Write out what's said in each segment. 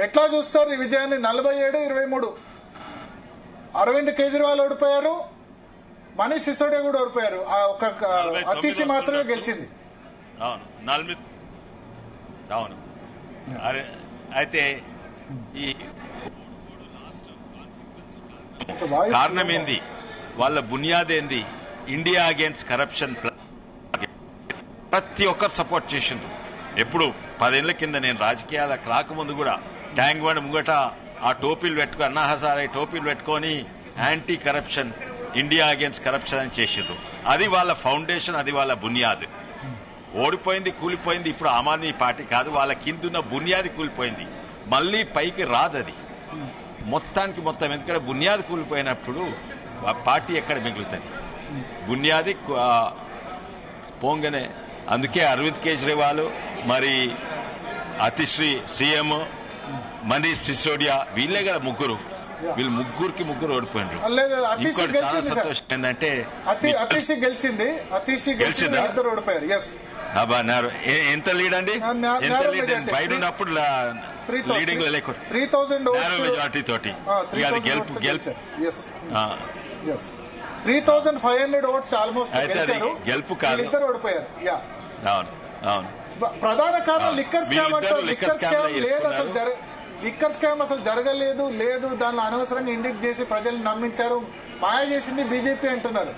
ఎట్లా చూస్తారు ఈ విజయాన్ని? 47-23 అరవింద్ కేజ్రీవాల్ ఓడిపోయారు, మనీష్ సిసోడియా కూడా ఓడిపోయారు. ఒక అతీషి మాత్రమే గెలిచింది. అవును. అయితే ఈ కారణం ఏంది, వాళ్ళ బునియాద్ ఏంది? ఇండియా అగేన్స్ట్ కరప్షన్ ప్రతి ఒక్కరు సపోర్ట్ చేసిండ్రు. ఎప్పుడు 10 ఏళ్ల కింద నేను రాజకీయాలకు రాకముందు కూడా ట్యాంక్ బండ్ ముంగట ఆ టోపీలు పెట్టుకుని అన్నా హజారే టోపీలు పెట్టుకొని anti corruption, India against corruption అని చేసిండ్రు. అది వాళ్ళ ఫౌండేషన్, అది వాళ్ళ బునియాద్. ఓడిపోయింది, కూలిపోయింది. ఇప్పుడు ఆమ్ ఆద్మీ పార్టీ కాదు, వాళ్ళ కిందున్న బునియాది కూలిపోయింది, మళ్ళీ పైకి రాదు అది మొత్తానికి మొత్తం. ఎందుకంటే బునియాది కూలిపోయినప్పుడు పార్టీ ఎక్కడ మిగులుతుంది? బునియాది పోంగనే. అందుకే అరవింద్ కేజ్రీవాల్, మరి అతిశ్రీ సీఎం, మనీష్ సిసోడియా, వీళ్ళే కదా ముగ్గురు. వీళ్ళు ముగ్గురు ఓడిపోయినారు. ఇంకోటి చాలా సంతోషం ఏంటంటే గెలిచిందా ఎంత లీడ్ అండి? ఎంత లీడ్? బయట ఉన్నప్పుడు లీడింగ్ లో లేకుండా 3000 మెజారిటీ తోటి గెలుపు 3500 ఓట్స్ ఆల్మోస్ట్ గెలుపు కాదు, ఓడిపోయారు. అవును అవును. ప్రధాన కారణం లిక్కర్ స్కామ్ అంటారు. లిక్కర్ స్కామ్ లేదు, అసలు లిక్కర్ స్కామ్ అసలు జరగలేదు, లేదు దానిలో అనవసరంగా ఇండిక్ట్ చేసి ప్రజల్ని నమ్మించారు, మాయ చేసింది బీజేపీ అంటున్నారు.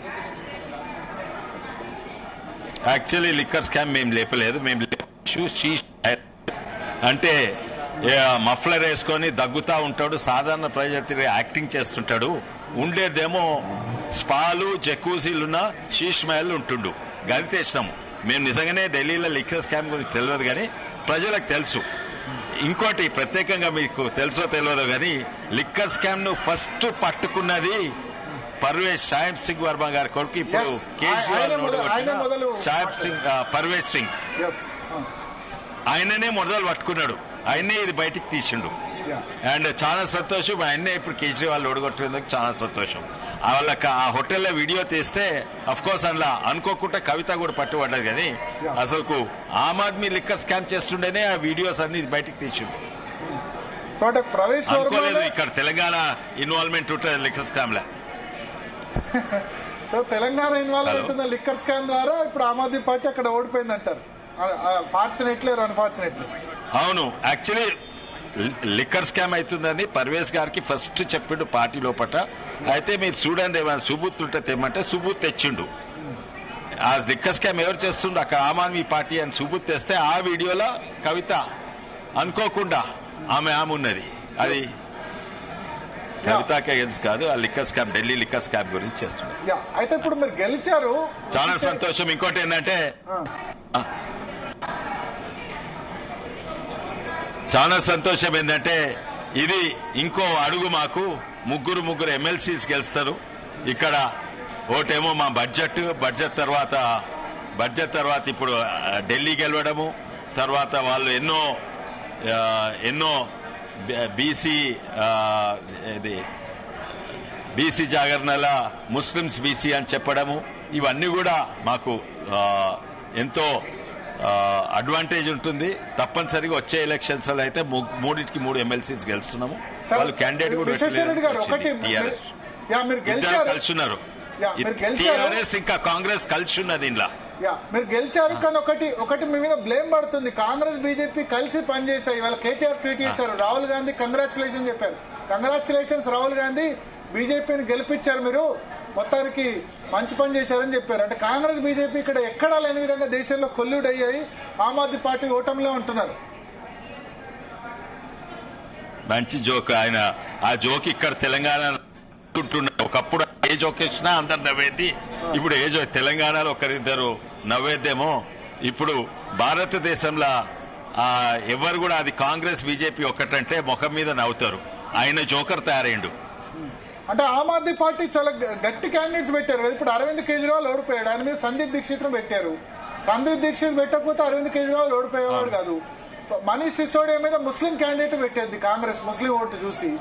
యాక్చువల్లీ లిక్కర్ స్కామ్ మేము లేపలేదు. మేము అంటే మఫ్లర్ వేసుకొని దగ్గుతా ఉంటాడు, సాధారణ ప్రజలు యాక్టింగ్ చేస్తుంటాడు. ఉండేదేమో స్పాలు జకూజీలున్న శీష్ మహల్ ఉంటుండు, గది తెచ్చినాము మేము. నిజంగానే ఢిల్లీలో లిక్కర్ స్కామ్ గురించి తెలియదు కానీ ప్రజలకు తెలుసు. ఇంకోటి ప్రత్యేకంగా మీకు తెలుసో తెలియదు కానీ లిక్కర్ స్కామ్ ను ఫస్ట్ పట్టుకున్నది పర్వేజ్ సాహిబ్ సింగ్ వర్మ గారి కొడుకు, ఇప్పుడు కేజ్రీవాల్ సాహిబ్ సింగ్ పర్వేజ్ సింగ్, ఆయననే మొదలు పట్టుకున్నాడు, ఆయనే ఇది బయటికి తీసిండు. అండ్ చాలా సంతోషం, ఆయన్నే ఇప్పుడు కేజ్రీవాల్ ఓడగొట్టేందుకు చాలా సంతోషం. వాళ్ళకి ఆ హోటల్లో వీడియో తీస్తే అఫ్ కోర్స్ అందులో అనుకోకుండా కవిత కూడా పట్టుబడ్డది, కానీ అసలు ఆమ్ ఆద్మీ లిక్కర్ స్కామ్ చేస్తుండేనే ఆ వీడియోస్ అన్ని బయటికి తీసిండు. అనుకోలేదు ఇక్కడ తెలంగాణ ఇన్వాల్వ్మెంట్ ఉంటుంది లిక్కర్ స్కామ్ లా. సో తెలంగాణ ఇన్వాల్వ్మెంట్ ఉన్న లిక్కర్ స్కామ్ ద్వారా ఇప్పుడు ఆమ్ ఆద్మీ పార్టీ అక్కడ ఓడిపోయింది అంటారు. Fortunately unfortunately. అవును, యాక్చువల్లీ లిక్కర్ స్కామ్ అవుతుందని పర్వేజ్ గారికి ఫస్ట్ చెప్పిండు పార్టీ లోపట. అయితే మీరు చూడండి, ఏమైనా సుబూత్ ఉంటే తెమ్మంటే సుబూత్ తెచ్చిండు. ఆ లిక్కర్ స్కామ్ ఎవరు చేస్తుండ్రు అక్కడ ఆమ్ ఆద్మీ పార్టీ అని సుబూత్ తెస్తే ఆ వీడియోలో కవిత అనుకోకుండా ఆమె ఉన్నది. అది కవితకే ఎన్స్ కాదు, ఆ liquor scam, Delhi liquor scam గురించి చేస్తున్నారు. అయితే ఇప్పుడు మీరు గెలిచారు, చాలా సంతోషం. ఇంకోటి ఏంటంటే చాలా సంతోషం ఏంటంటే ఇది ఇంకో అడుగు, మాకు ముగ్గురు ఎమ్మెల్సీస్ గెలుస్తారు ఇక్కడ. ఒకటేమో మా బడ్జెట్ తర్వాత ఇప్పుడు ఢిల్లీ గెలవడము, తర్వాత వాళ్ళు ఎన్నో బీసీ జాగరణల ముస్లిమ్స్ బీసీ అని చెప్పడము, ఇవన్నీ కూడా మాకు ఎంతో అడ్వాంటేజ్ ఉంటుంది. తప్పనిసరిగా వచ్చే ఎలక్షన్స్ లో అయితే 3 ఎమ్మెల్సీస్ గెలుస్తున్నాము. వాళ్ళు క్యాండిడేట్ కూడా కలిసిన్నారు, టీఆర్ఎస్ ఇంకా కాంగ్రెస్ కలిసి ఉన్నది ఇంట్లో. మీరు గెలిచారు, కానీ ఒకటి మీ మీద బ్లేమ్ పడుతుంది. కాంగ్రెస్ బీజేపీ కలిసి పనిచేశాయి. ఇవాళ కేటీఆర్ ట్వీట్ చేశారు, రాహుల్ గాంధీ కంగ్రాచులేషన్ చెప్పారు. కంగ్రాచులేషన్స్ రాహుల్ గాంధీ, బీజేపీని గెలిపించారు, మీరు మొత్తానికి మంచి పని చేశారని చెప్పారు. అంటే కాంగ్రెస్ బీజేపీ ఇక్కడ ఎక్కడా లేని విధంగా దేశంలో కొల్యూడ్ అయ్యాయి, ఆమ్ ఆద్మీ పార్టీ ఓటమిలో ఉంటున్నారు. మంచి జోక్ ఆయన. ఆ జోక్ ఇక్కడ తెలంగాణ ఒకప్పుడు ఏ జోక్ ఇచ్చినా అందరు నవ్వేది, ఇప్పుడు ఏ జోక్ తెలంగాణలో ఒకరిద్దరు నవ్వేద్దేమో. ఇప్పుడు భారతదేశంలో ఎవరు కూడా అది కాంగ్రెస్ బీజేపీ ఒక్కటంటే ముఖం మీద నవ్వుతారు. ఆయన జోకర్ తయారైండు. అంటే ఆమ్ ఆద్మీ పార్టీ చాలా గట్టి క్యాండిడేట్స్ పెట్టారు. ఇప్పుడు అరవింద్ కేజ్రీవాల్ ఓడిపోయాడు, ఆయన మీద సందీప్ దీక్షిత్ పెట్టారు. సందీప్ దీక్షిత్ పెట్టకపోతే అరవింద్ కేజ్రీవాల్ ఓడిపోయేవాడు కాదు. మనీష్ సిసోడియా మీద ముస్లిం క్యాండిడేట్ పెట్టేది కాంగ్రెస్, ముస్లిం ఓటు చూసి.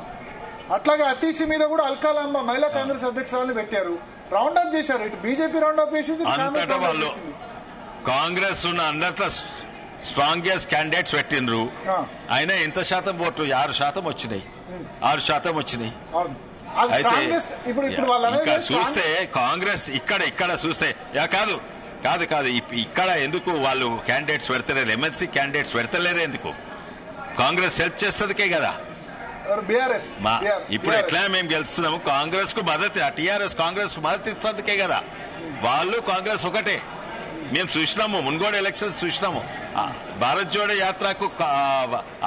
అట్లాగే అతీషి మీద కూడా అల్కాలాంబ మహిళా కాంగ్రెస్ అధ్యక్షురాలని పెట్టారు. రౌండప్ చేశారు, ఇటు బీజేపీ రౌండప్ చేసింది, కాంగ్రెస్ ఉన్న అన్నట్ల స్ట్రాంగెస్ట్ క్యాండిడేట్స్ పెట్టినరు. అయినా ఎంత శాతం ఓట్లు? 6% వచ్చినాయి. 6% వచ్చినాయి. అయితే ఇంకా చూస్తే కాంగ్రెస్ ఇక్కడ చూస్తే కాదు ఇక్కడ ఎందుకు వాళ్ళు క్యాండిడేట్స్ పెడతలేరు? ఎమ్మెల్సీ క్యాండిడేట్స్ పెడతలేరు ఎందుకు? కాంగ్రెస్ హెల్ప్ చేస్తుందికే కదా. ఇప్పుడు ఎట్లా మేము గెలుస్తున్నాము? కాంగ్రెస్ కు మద్దతు, టీఆర్ఎస్ కాంగ్రెస్ కు మద్దతు ఇస్తుందికే కదా. వాళ్ళు కాంగ్రెస్ ఒకటే. మేము చూసినాము, మున్గోడు ఎలక్షన్స్ చూసినాము. భారత్ జోడో యాత్రకు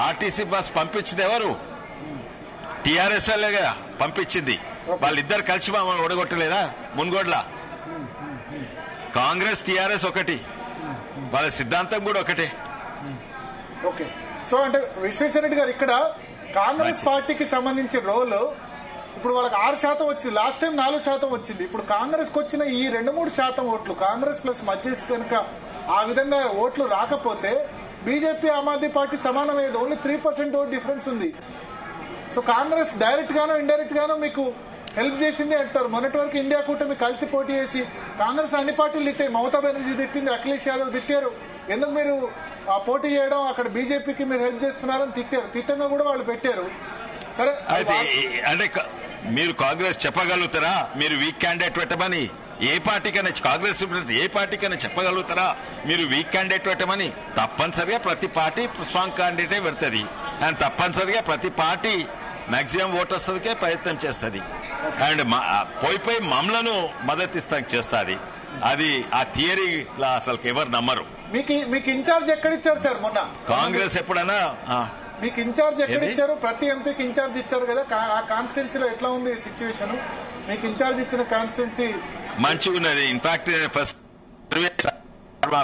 ఆర్టీసీ బస్ పంపించింది ఎవరు? టీఆర్ఎస్ కదా పంపించింది. వాళ్ళిద్దరు కలిసి మమ్మల్ని ఓడగొట్టలేదా మున్గోడ్లా? కాంగ్రెస్ టీఆర్ఎస్ ఒకటి, వాళ్ళ సిద్ధాంతం కూడా ఒకటే. ఓకే. సో అంటే విశ్వేశ్వరరెడ్డి గారు ఇక్కడ కాంగ్రెస్ పార్టీకి సంబంధించిన రోల్ ఇప్పుడు వాళ్ళకి 6% వచ్చింది. లాస్ట్ టైం 4% వచ్చింది. ఇప్పుడు కాంగ్రెస్ కు వచ్చిన ఈ 2-3% ఓట్లు కాంగ్రెస్ ప్లస్ మధ్యస్ కనుక ఆ విధంగా ఓట్లు రాకపోతే బీజేపీ ఆమ్ ఆద్మీ పార్టీ సమానమయ్యేది. ఓన్లీ 3% ఓట్ డిఫరెన్స్ ఉంది. సో కాంగ్రెస్ డైరెక్ట్ గానో ఇండైరెక్ట్ గానో మీకు హెల్ప్ చేసింది అంటారు. మొన్నటి వరకు ఇండియా కూటమి కలిసి పోటీ చేసి కాంగ్రెస్ అన్ని పార్టీలు తిట్టాయి. మమతా బెనర్జీ తిట్టింది, అఖిలేష్ యాదవ్ తిట్టారు. ఎందుకు మీరు పోటీ చేయడం, అక్కడ బీజేపీకి మీరు హెల్ప్ చేస్తున్నారని తిట్టారు. తిట్టంగా కూడా వాళ్ళు పెట్టారు. సరే, అయితే అంటే మీరు కాంగ్రెస్ చెప్పగలుగుతారా మీరు వీక్ క్యాండిడేట్ పెట్టమని? ఏ పార్టీకైనా కాంగ్రెస్ ఏ పార్టీకైనా చెప్పగలుగుతారా మీరు వీక్ క్యాండిడేట్ పెట్టమని? తప్పనిసరిగా ప్రతి పార్టీ స్ట్రాంగ్ క్యాండిడేటే పెడుతుంది. అండ్ తప్పనిసరిగా ప్రతి పార్టీ మాక్సిమం ఓట్ వస్తుందికే ప్రయత్నం చేస్తుంది. అండ్ పోయి మమ్మలను మద్దతిస్తానికి చేస్తుంది. అది ఆ థియరీలా అసలు ఎవరు నమ్మరు. మీకు ఇన్ఛార్జ్ ఎక్కడిచ్చారు సార్ మొన్న? కాంగ్రెస్ ఎప్పుడైనా మీకు ఇన్ఛార్జ్ ఎక్కడిచ్చారు? ప్రతి ఎంపీకి ఇన్ఛార్జ్ ఇచ్చారు కదా. ఆ కాన్స్టిట్యున్సీలో ఎట్లా ఉంది సిచ్యువేషన్? మీకు ఇన్ఛార్జ్ ఇచ్చిన కాన్స్టిట్యున్సీ మంచిగా ఉన్నది. ఇన్ఫాక్ట్ ఫస్ట్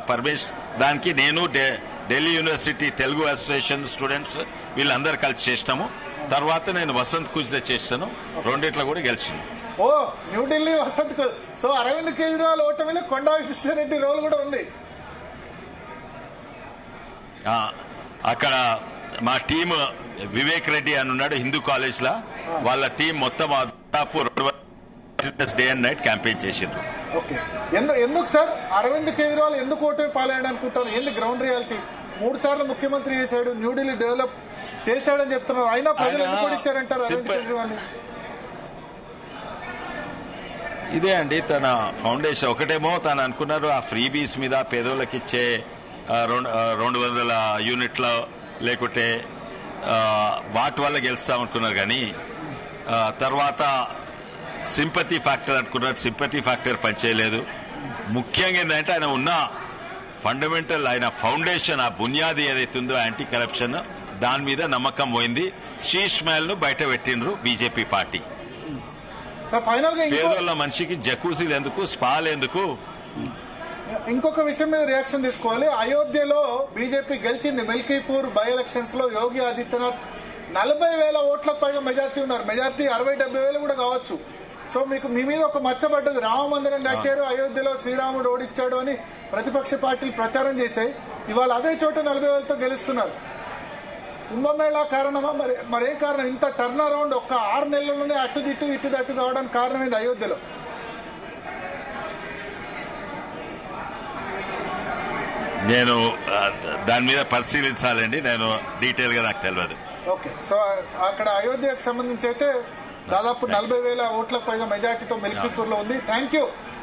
పర్వేష్ దానికి నేను Delhi university Telugu association students వీళ్ళందరూ కలిసి చేసినాము. తర్వాత నేను వసంత్ కుజ్లో చేస్తాను. రెండిట్లో కూడా గెలిచింది. ఓ, న్యూఢిల్లీ వసంత్. సో అరవింద్ కేజ్రీవాల్ ఓటమిలో కొండా విశ్వేశ్వరరెడ్డి రోల్ కూడా ఉంది. అక్కడ మా టీం వివేక్ రెడ్డి అని ఉన్నాడు హిందూ కాలేజ్ లా. వాళ్ళ టీం మొత్తం దాదాపు డే అండ్ నైట్ క్యాంపెయిన్ చేసిండ్రు. ఓకే. ఎందుకు సార్ అరవింద్ కేజ్రీవాల్ ఎందుకు ఓటమి పాలయ్యాడు అనుకుంటారు? ఏంది గ్రౌండ్ రియాలిటీ? 3 సార్లు ముఖ్యమంత్రి చేశాడు, న్యూఢిల్లీ డెవలప్ చేశాడని చెప్తున్నారు. అయినా ప్రజలు ఎందుకు కూడా ఇచ్చారంటారు అరవింద్ కేజ్రీవాల్? ఇదే అండి తన ఫౌండేషన్. ఒకటేమో తను అనుకున్నారు ఆ ఫ్రీబీస్ మీద పేదోళ్ళకి ఇచ్చే 200 యూనిట్ల లేకుంటే వాటి వల్ల గెలుస్తామనుకున్నారు. కానీ తర్వాత సింపతి ఫ్యాక్టర్ అనుకున్నారు. సింపతి ఫ్యాక్టర్ పనిచేయలేదు. ముఖ్యంగా ఏంటంటే ఆయన ఉన్న ఫండమెంటల్ ఆయన ఫౌండేషన్, ఆ బునియాది ఏదైతే ఉందో యాంటీ కరప్షన్, దాని మీద నమ్మకం పోయింది. శీష్ మహల్ ను బయట పెట్టిండ్రు బీజేపీ పార్టీ. పేదోళ్ళ మనిషికి జకూజీలు ఎందుకు, స్పాలు ఎందుకు? ఇంకొక విషయం మీద రియాక్షన్ తీసుకోవాలి. అయోధ్యలో బీజేపీ గెలిచింది. మిల్కీపూర్ బై ఎలక్షన్స్ లో యోగి ఆదిత్యనాథ్ 40,000 ఓట్లకు పైగా మెజార్టీ ఉన్నారు. మెజార్టీ 60,000-70,000 కూడా కావచ్చు. సో మీకు మీ మీద ఒక మచ్చబడ్డది. రామ మందిరం కట్టారు, అయోధ్యలో శ్రీరాముడు ఓడిచ్చాడు అని ప్రతిపక్ష పార్టీలు ప్రచారం చేశాయి. ఇవాళ అదే చోట 40,000తో గెలుస్తున్నారు. కుంభమేళా కారణమా? మరేం కారణం? ఇంత టర్న్ అరౌండ్ ఒక్క 6 నెలల్లోనే అటు దట్టు కావడానికి కారణమైంది అయోధ్యలో. నేను దాని మీద పరిశీలించాలండి. నేను డీటెయిల్ గా నాకు తెలియదు. ఓకే. సో అక్కడ అయోధ్యకు సంబంధించి అయితే దాదాపు 40,000 ఓట్ల పైగా మెజార్టీతో మిల్కీపూర్ లో ఉంది. Thank you.